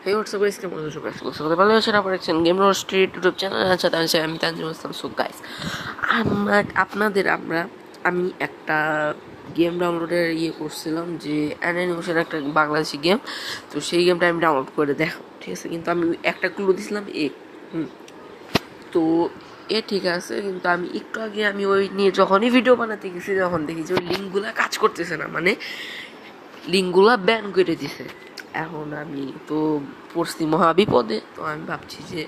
Hey, what's up guys? কেমন আছো সবাই? আশা করি ভালো আছেন। আপনারা দেখছেন game road street YouTube channel আছে। আমি তানজিম ইসলাম। সো গাইস, আমি একটা গেম ডাউনলোডের করছিলাম, যে অ্যানিমেশন একটা বাংলাদেশি গেম। তো সেই গেমটা আমি ডাউনলোড করে দেখো, ঠিক আছে? কিন্তু আমি একটা ক্লু দিছিলাম তো ঠিক আছে, কিন্তু আমি একটু আগে আমি ওই নিয়ে যখনই ভিডিও বানাতে গেছি, যখন দেখি যে ওই লিঙ্কগুলা কাজ করতেছে না, মানে লিঙ্কগুলা ব্যান করে দিছে। এখন আমি তো পড়ছি মহা বিপদে। তো আমি ভাবছি যে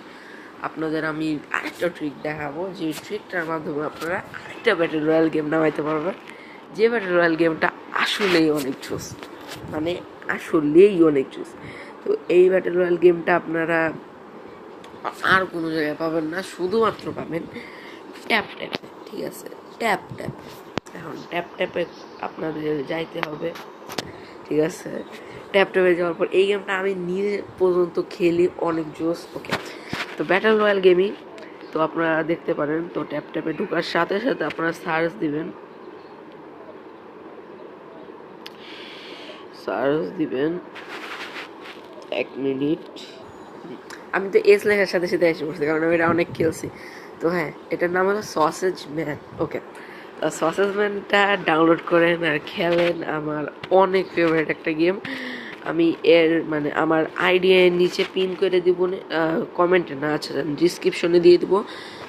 আপনাদের আমি আরেকটা ট্রিক দেখাবো, যে ট্রিকটার মাধ্যমে আপনারা আরেকটা ব্যাটেল রয়্যাল গেম নামাইতে পারবেন, যে ব্যাটেল রয়্যাল গেমটা আসলেই অনেক জোস, মানে আসলেই অনেক জোস। তো এই ব্যাটেল রয়্যাল গেমটা আপনারা আর কোনো জায়গায় পাবেন না, শুধুমাত্র পাবেন ট্যাপ ট্যাপে, ঠিক আছে? Tap tap. এখন ট্যাপ ট্যাপে আপনাদের যাইতে হবে, ঠিক আছে? ট্যাপ ট্যাপে যাওয়ার পর এই গেমটা আমি নিজে পর্যন্ত খেলি, অনেক জোস। ওকে, তো ব্যাটেল রয়্যাল গেমই তো আপনারা দেখতে পারেন। তো ট্যাপ ট্যাপে ঢোকার সাথে সাথে আপনারা সার্চ দিবেন 1 মিনিট। আমি তো এস লেখার সাথে সাথে এসে পড়ছি, কারণ আমি এটা অনেক খেলছি। তো হ্যাঁ, এটার নাম হলো সসেজ ম্যান। ওকে, সসেজ ম্যানটা ডাউনলোড করেন আর খেলেন। আমার অনেক ফেভারিট একটা গেম। আমি মানে আমার আইডিয়া নিচে পিন করে দিব, কমেন্টে না, আচ্ছা ডিসক্রিপশনে দিয়ে দেবো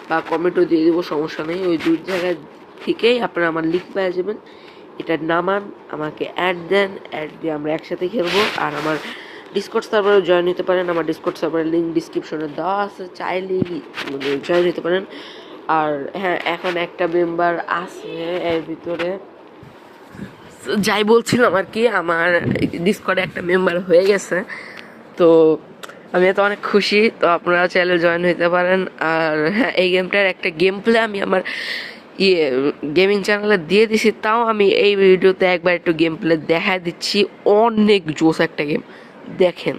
বা কমেন্টও দিয়ে দেবো, সমস্যা নেই। ওই দুই জায়গা থেকেই আপনারা আমার লিঙ্ক পেয়ে যাবেন। এটা নামান, আমাকে অ্যাড দেন, অ্যাড দিয়ে আমরা একসাথে খেলবো। আর আমার ডিসকর্ড সার্ভারে জয়েন নিতে পারেন, আমার ডিসকর্ড সার্ভারের লিঙ্ক ডিসক্রিপশনে দেওয়া আছে, চাইলেই জয়েন নিতে পারেন। আর হ্যাঁ, এখন একটা মেম্বার আছে এর ভিতরে, যাই বলছিলাম আর কি, আমার ডিসকর্ডে একটা মেম্বার হয়ে গেছে। তো আমি তো অনেক খুশি। তো আপনারা চাইলে জয়েন হইতে পারেন। আর হ্যাঁ, এই গেমটার একটা গেম প্লে আমি আমার গেমিং চ্যানেলে দিয়ে দিছি, তাও আমি এই ভিডিওতে একবার একটু গেম প্লে দেখা দিচ্ছি। অনেক জোস একটা গেম, দেখেন।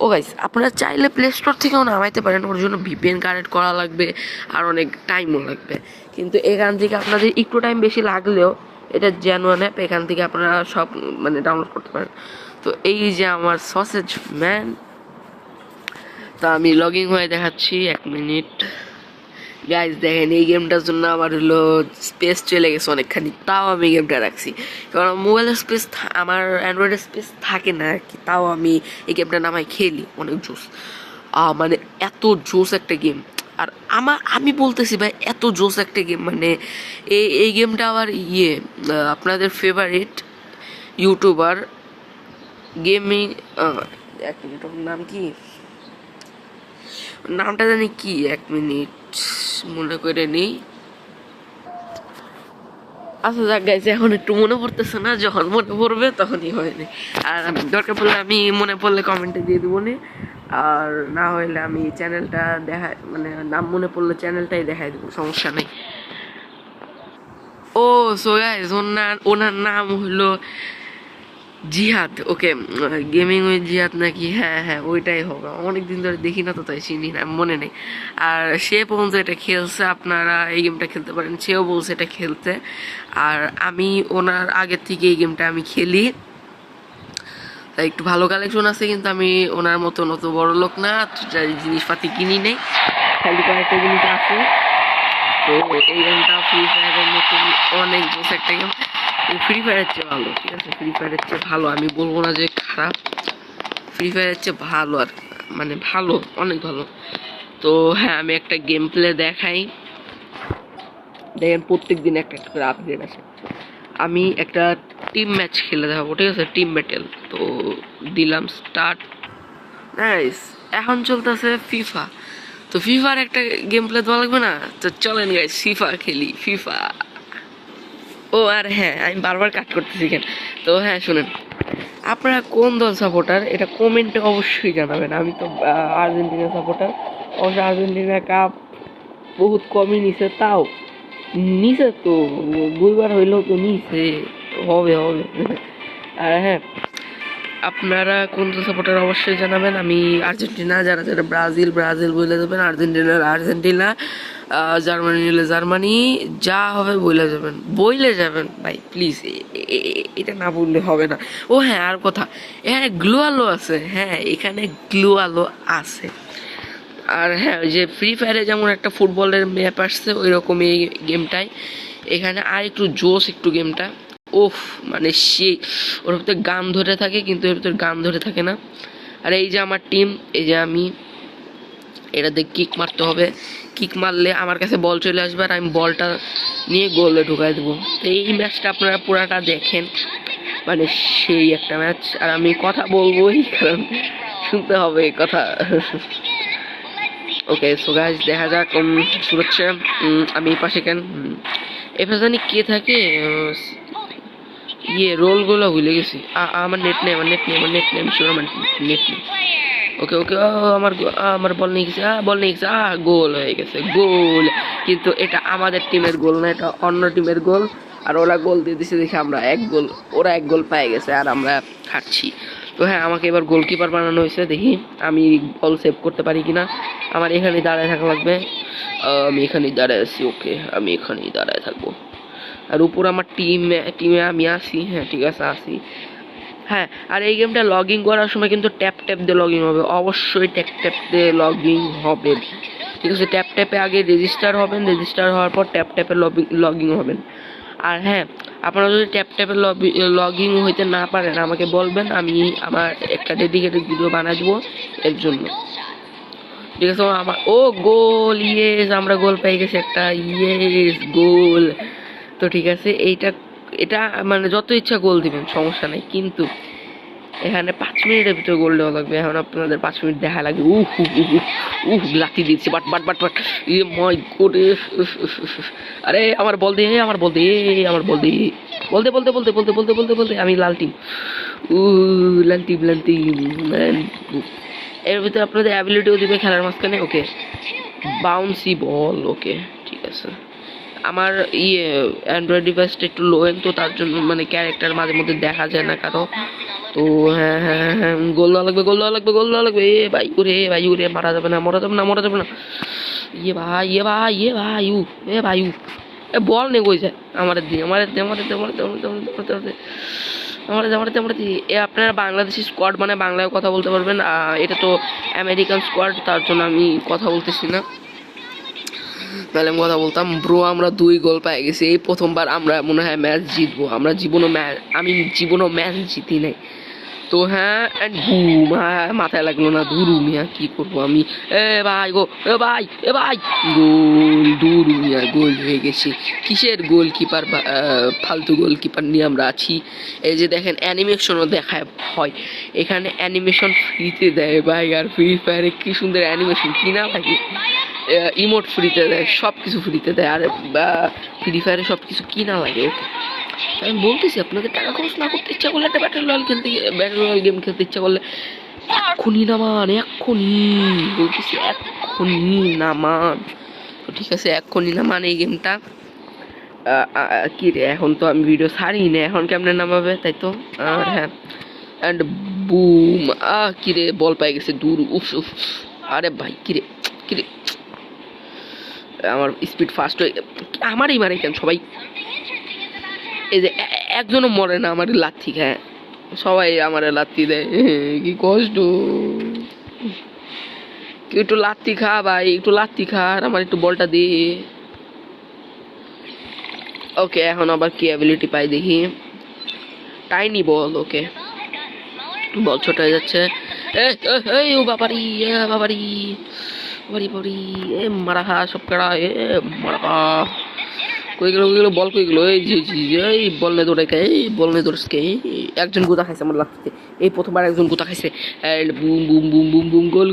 ও গাইস, আপনারা চাইলে প্লে স্টোর থেকেও নামাইতে পারেন, ওর জন্য ভিপিএন কানেক্ট করা লাগবে আর অনেক টাইমও লাগবে। কিন্তু এখান থেকে আপনাদের একটু টাইম বেশি লাগলেও এটা জেনুইন অ্যাপ, এখান থেকে আপনারা সব মানে ডাউনলোড করতে পারেন। তো এই যে আমার সসেজ ম্যান, তা আমি লগ ইন হয়ে দেখাচ্ছি। 1 মিনিট। গাইজ দেখেন, এই গেমটার জন্য আমার হলো স্পেস চলে গেছে অনেকখানি, তাও আমি গেমটা রাখছি, কারণ মোবাইলের স্পেস, আমার অ্যান্ড্রয়েডের স্পেস থাকে না আর কি। তাও আমি এই গেমটা নামাই খেলি, অনেক জোস। মানে এত জোস একটা গেম। আর আমি বলতেছি ভাই, এত জোস একটা গেম, মানে এই গেমটা আবার আপনাদের ফেভারিট ইউটিউবার গেমিং, 1 মিনিট, ওর নাম কি, নামটা জানি কি, 1 মিনিট মনে করে নেই। আচ্ছা যাক গাইছে, এখন একটু মনে পড়তেছে না, যখন মনে পড়বে তখনই হয়নি। আর দরকার পড়লে আমি মনে পড়লে কমেন্টে দিয়ে দেবো নি, আর না হইলে আমি চ্যানেলটা দেখাই, মানে নাম মনে পড়লে চ্যানেলটাই দেখাই দেবো, সমস্যা নেই। ও সো গাইস, ওনার নাম হলো জিহাদ। ওকে, গেমিং উইথ জিহাদ নাকি, হ্যাঁ হ্যাঁ ওইটাই হবে। অনেকদিন ধরে দেখি না, তো তাই চিনি না, মনে নেই। আর সে পর্যন্ত এটা খেলছে, আপনারা এই গেমটা খেলতে পারেন, সেও বলছে এটা খেলতে। আর আমি ওনার আগের থেকে এই গেমটা আমি খেলি, তাই একটু ভালো কালেকশন আছে। কিন্তু আমি ওনার মতন অত বড় লোক না, জিনিসপাতি কিনি নেই, খালি কয়েকটা জিনিস আছে। তো এই গেমটা ফ্রি ফায়ারের মতন অনেক বছর একটা গেম, ফ্রি ফায়ারের চেয়ে ভালো, ঠিক আছে? ফ্রি ফায়ারের চেয়ে ভালো, আমি বলবো না যে খারাপ, ফ্রি ফায়ারের চেয়ে ভালো, আর মানে ভালো, অনেক ভালো। তো হ্যাঁ, আমি একটা গেম প্লে দেখাই। দেখেন, প্রত্যেক দিন একটা একটা করে আপডেট আসে। আমি একটা টিম ম্যাচ খেলে দেখাবো, ঠিক আছে? Team battle. তো দিলাম স্টার্ট। নাইস। এখন চলতেছে ফিফা। তো ফিফার একটা গেম প্লে দেওয়া লাগবে না? তো চলেন গাইস, ফিফা খেলি, ফিফা। ও আর হ্যাঁ, আমি বারবার কাট করতেছি কেন? তো হ্যাঁ শুনেন, আপনারা কোন দল সাপোর্টার এটা কমেন্টে অবশ্যই জানাবেন। আমি তো আর্জেন্টিনা সাপোর্টার। অবশ্য আর্জেন্টিনা কাপ বহুত কমই নিছে, তাও নিছে তো 2বার হইলেও তো নিছে, হবে হবে। আর হ্যাঁ, আপনারা কোন সাপোর্টার অবশ্যই জানাবেন। আমি আর্জেন্টিনা, যারা যারা ব্রাজিল ব্রাজিল বলে যাবেন, আর্জেন্টিনার আর্জেন্টিনা, জার্মানি নিলে জার্মানি, যা হবে বইলে যাবেন ভাই প্লিজ, এটা না বললে হবে না। ও হ্যাঁ, আর কথা, এখানে গ্লু আলো আছে, হ্যাঁ এখানে গ্লু আলো আছে। আর হ্যাঁ, ওই যে ফ্রি ফায়ারে যেমন একটা ফুটবলের ম্যাপ আসছে, ওই রকম এই গেমটাই এখানে আর একটু জোস একটু গেমটা। ওফ, মানে সেই ওর ভিতরে গান ধরে থাকে, কিন্তু এর ভিতরে গান ধরে থাকে না। আর এই যে আমার টিম, এই যে আমি, এটাতে কিক মারতে হবে, কিক মারলে আমার কাছে বল চলে আসবে আর আমি বলটা নিয়ে গোলে ঢুকাই দেবো। তো এই ম্যাচটা আপনারা পুরাটা দেখেন, মানে সেই একটা ম্যাচ। আর আমি কথা বলবোই, কারণ শুনতে হবে এই কথা। ওকে সো গাইস, দেখা যাক শুরু হচ্ছে। আমি এই পাশে কেন এবার জানি কে থাকে, রোলগুলো ভুলে গেছি। আমার নেট নেই, আমি শিওর আমার নেট নেই। ওকে ওকে, আমার আমার বল নিয়ে গেছে, বল নিয়ে গেছে, গোল হয়ে গেছে, গোল। কিন্তু এটা আমাদের টিমের গোল না, এটা অন্য টিমের গোল। আর ওরা গোল দিয়ে দিচ্ছে দেখে আমরা এক গোল, ওরা এক গোল পেয়ে গেছে আর আমরা খাচ্ছি। তো হ্যাঁ, আমাকে এবার গোলকিপার বানানো হয়েছে, দেখি আমি বল সেভ করতে পারি কিনা। আমার এখানে দাঁড়ায় থাকা লাগবে, আমি এখানেই দাঁড়ায় আছি। ওকে, আমি এখানেই দাঁড়ায় থাকবো। আর উপর আমার টিমে আমি আসি, হ্যাঁ ঠিক আছে আসি। হ্যাঁ, আর এই গেমটা লগ ইন করার সময় কিন্তু ট্যাপ ট্যাপ দিয়ে লগ ইন হবে, অবশ্যই ট্যাপ ট্যাপ দিয়ে লগ ইন হবে, ঠিক আছে। ট্যাপ ট্যাপে আগে রেজিস্টার হবেন, রেজিস্টার হওয়ার পর ট্যাপ ট্যাপে লগ ইন হবেন। আর হ্যাঁ, আপনারা যদি ট্যাপ ট্যাপে লগ ইন হইতে না পারেন আমাকে বলবেন, আমি আমার একটা ডেডিকেটেড ভিডিও বানাই দেবো এর জন্য, ঠিক আছে। আমার গোল, ইয়েস, আমরা গোল পেয়ে গেছি একটা, ইয়েস গোল। তো ঠিক আছে, এটা মানে যত ইচ্ছা গোল দিবেন, সমস্যা নাই, কিন্তু এখানে 5 মিনিটের ভিতরে গোল দেওয়া লাগবে। এখন আপনাদের 5 মিনিট দেখা লাগবে। লাঠি দিচ্ছি, but but but but, my god, আরে আমার বল দে, বলতে আমি লাল টিম, লাল টিম ম্যান। এর ভিতরে আপনাদের অ্যাবিলিটিও দিবে খেলার মাঝখানে। ওকে, বাউন্সি বল, ওকে ঠিক আছে। আমার অ্যান্ড্রয়েড ডিভাইসটা একটু লো এন্ড, তো তার জন্য মানে ক্যারেক্টার মাঝে মধ্যে দেখা যায় না কারো। তো হ্যাঁ হ্যাঁ হ্যাঁ, গোল দেওয়া লাগবে। এ ভাই উরে, মারা যাবে না। এ বল নে কই যায়, আমার আপনারা বাংলাদেশি স্কোয়াড মানে বাংলায় কথা বলতে পারবেন। এটা তো আমেরিকান স্কোয়াড, তার জন্য আমি কথা বলতেছি না, তাহলে আমি কথা বলতাম। ব্রো, আমরা 2 গোল পেয়ে গেছি, এই প্রথমবার আমরা মনে হয় ম্যাচ জিতবো। আমি জীবনও ম্যাচ জিতি নাই। তো হ্যাঁ, অ্যান্ড বুম, মাথায় লাগলো না, ধুরু মিয়া কি করবো আমি। এ ভাই গোল, মিয়া গোল হয়ে গেছে। কিসের গোলকিপার, ফালতু গোলকিপার নিয়ে আমরা আছি। এই যে দেখেন, অ্যানিমেশনও দেখায় হয় এখানে, অ্যানিমেশন ফ্রিতে দেয় ভাই। আর ফ্রি ফায়ারে কি সুন্দর অ্যানিমেশন, কিনা লাগে, ইমোট ফ্রিতে দেয়, সব কিছু ফ্রিতে দেয়। আর ফ্রি ফায়ারে সব কিছু কিনা লাগে। ওকে, আমি বলতেছি আপনাদের টাকা খরচ না করতে ইচ্ছা করলে, একটা ব্যাটল রয়্যাল গেম খেলতে ইচ্ছা করলে এক্ষুনি নামান। তো ঠিক আছে, এক্ষুনি নামান এই গেমটা। কি রে, এখন তো আমি ভিডিও ছাড়ি না, এখন কেমনে নামাবে, তাই তো। আর হ্যাঁ, অ্যান্ড বুম, কি রে, বল পাই গেছে দূর, উফ। আরে ভাই, কি রে, আমার স্পিড ফাস্ট হয়ে, আমারই মারে কেন সবাই। এই যে একজনও মরে না আমার লাথি খায়, সবাই আমার লাথি দেয়, কি কষ্ট। একটু লাথি খা ভাই, আর আমার একটু বলটা দে। ওকে, এখন আবার কি অ্যাবিলিটি পাই দেখি, টাইনি বল। ওকে, বল ছোট হয়ে যাচ্ছে। ও বাবারি, মারা খা সব কেড়া, মারা খা। বল কই গেল, এই বল নে দৌড়ে কে, একজন গুতা খাইছে আমার লাগছে, এই প্রথমবার একজন গুতা খাইছে। Boom boom boom boom boom, goal,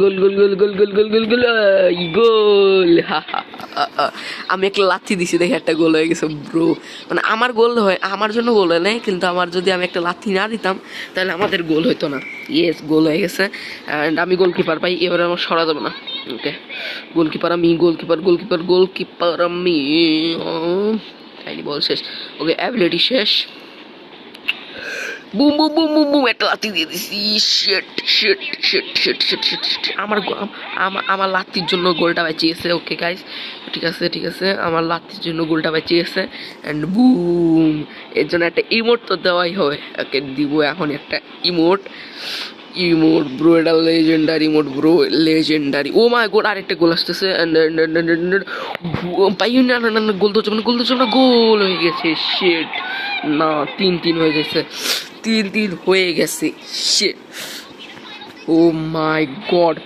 আমি একটা লাথি দিছি দেখে একটা গোল হয়ে গেছে ব্রো। মানে আমার গোল হয়, আমার জন্য গোল হয় নাই, কিন্তু আমার যদি আমি একটা লাথি না দিতাম তাহলে আমাদের গোল হইতো না। ইয়েস, গোল হয়ে গেছে, অ্যান্ড আমি গোলকিপার পাই, এবারে আমার সরা যাবে না। ওকে, গোলকিপার আমি, টাইনি বল শেষ। ওকে, অ্যাবিলিটি শেষ। Broom boom boom boom broom একটা লাথি দিয়ে দিছি। Shit shit shit shit shit shit shit. আমার লাথির জন্য গোলটা বাঁচিয়েছে। ওকে গাইস, ঠিক আছে ঠিক আছে, আমার লাথির জন্য গোলটা বাঁচিয়েছে। অ্যান্ড বুম, এর জন্য একটা ইমোট তো দেওয়াই হবে। ওকে দিব এখন একটা ইমোট। ইমোট ব্রো, এটা legendary emote bro, legendary. O my god, আরেকটা গোল আসতেছে। পাই না না না, গোল তো গোল তো না, গোল হয়ে গেছে। শিট, না 3-3 হয়ে গেছে, 3-3 হয়ে গেছে। Sheet, O my god.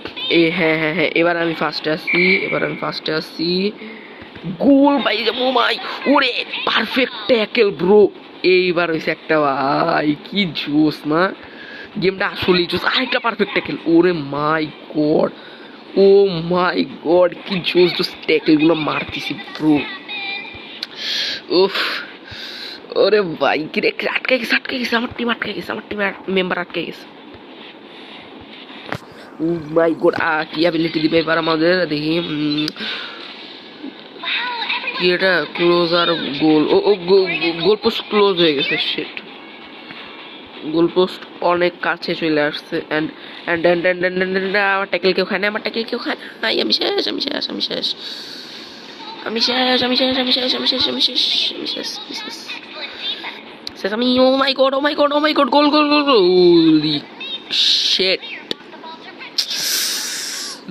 হ্যাঁ হ্যাঁ হ্যাঁ, এবার আমি ফার্স্টে আসছি, এবার আমি ফার্স্টে আসছি। গোল পাই যাবো। ও মাই, ওরে পারফেক্ট ট্যাকেল ব্রো। এইবার হয়েছে একটা, ভাই কি জোস না, গেমটা আসলেই জোস। আরেকটা পারফেক্ট ট্যাকেল। ওরে মাই গড, ও মাই গড, কি জোস জোস ট্যাকেল গুলো মারতেছি ব্রো। উফ, ওরে ভাই কি রে, আটকে গেছে আটকে গেছে, আমার টিম আটকে গেছে, আমার টিমের মেম্বার আটকে গেছে। ও মাই গড, কি অ্যাবিলিটি দিবে এবার আমাদের, দেখি। কি এটা, ক্লোজ আর গোল। ও ও গোল পোস্ট ক্লোজ হয়ে গেছে। শিট, গোল পোস্ট অনেক কাছে চলে আসছে। And and and and and আমার ট্যাকেল কেউ খায় না, আমার ট্যাকেল কেউ খায় না। আমি শেষ, আমি শেষ, আমি শেষ, আমি শেষ, আমি শেষ, আমি শেষ, আমি শেষ, আমি শেষ, আমি শেষ, আমি শেষ, শেষ আমি। ও my God, oh my God, oh my god, goal goal goal goal. Sheet,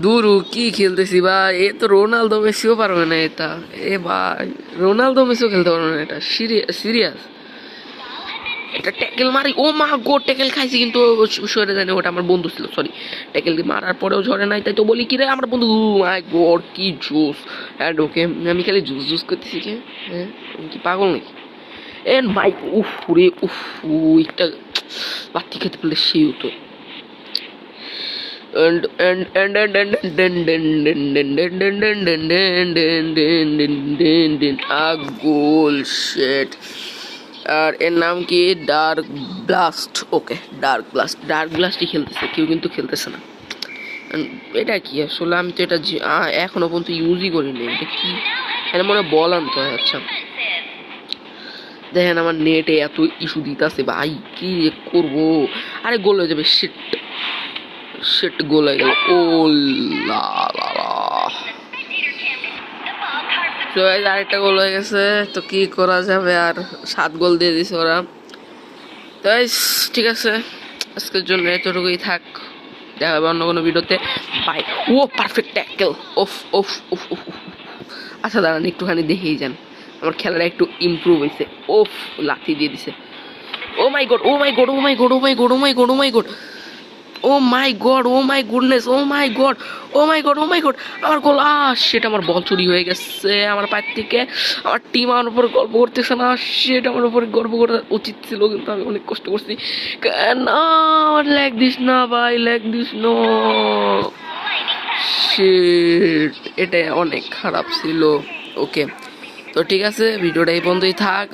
দূর কি খেলতেছি ভাই, এ তো রোনালদো মেসিও পারবে না এটা। এ ভাই, রোনালদো মেসিও খেলতে পারবে না এটা, সিরিয়াস। এটা ট্যাকেল মারি, ও মা গো, ট্যাকেল খাইছি কিন্তু সরে জানি ওটা আমার বন্ধু ছিল, সরি। ট্যাকেল মারার পরেও ঝরে নাই, তাই তো বলি কি রে আমার বন্ধু। মাই গড, কি জুস। অ্যান্ড ওকে, আমি খালি জুস জুস করতেছি কি, হ্যাঁ আমি কি পাগল নাকি? এন্ড মাই, উফ রে উফ, ওইটা বাতি খেতে পারলে সেই হতো। গোল। শেট, আর এর নাম কি, ডার্ক ব্লাস্ট। ওকে, ডার্ক ব্লাস্ট, ডার্ক ব্লাস্টই খেলতেছে, কেউ কিন্তু খেলতেছে না। এটা কি আসলে, আমি তো এটা এখনো পর্যন্ত ইউজই করিনি। এটা কি, এটা মনে বল আনতে হয়। আচ্ছা দেখেন, আমার নেটে এত ইস্যু দিতেছে ভাই, কি করবো। আরে গোল হয়ে যাবে। শিট শিট, গোল হয়ে গেল। ও লা লা লা, আরেকটা গোল হয়ে গেছে। তো কি করা যাবে, আর 7 গোল দিয়ে দিছে ওরা। তাই ঠিক আছে, আজকের জন্য এতটুকুই থাক, দেখা হবে অন্য কোনো ভিডিওতে। বাই। Oh perfect tackle. ওফ ওফ ওফ ওফ। আচ্ছা দাঁড়ান, একটুখানি দেখেই যান, আমার খেলাটা একটু ইমপ্রুভ হয়েছে। ওফ, লাথি দিয়ে দিছে। Oh my God, oh my God, oh my God, oh my God, oh my God, oh my God, oh my God, oh my goodness, oh my God, oh my God, oh my God. আমার goal, সেটা আমার বল চুরি হয়ে গেছে আমার পায়ের থেকে। আমার টিম আমার উপর গর্ব করতেছে না। সেটা আমার উপরে গর্ব করা উচিত ছিল, কিন্তু আমি অনেক কষ্ট করছি। না, আমার ল্যাগ দিস না ভাই, ল্যাগ দিস না। শিট, এটা অনেক খারাপ ছিল। ওকে, তো ঠিক আছে, ভিডিওটা এই পর্যন্তই থাক।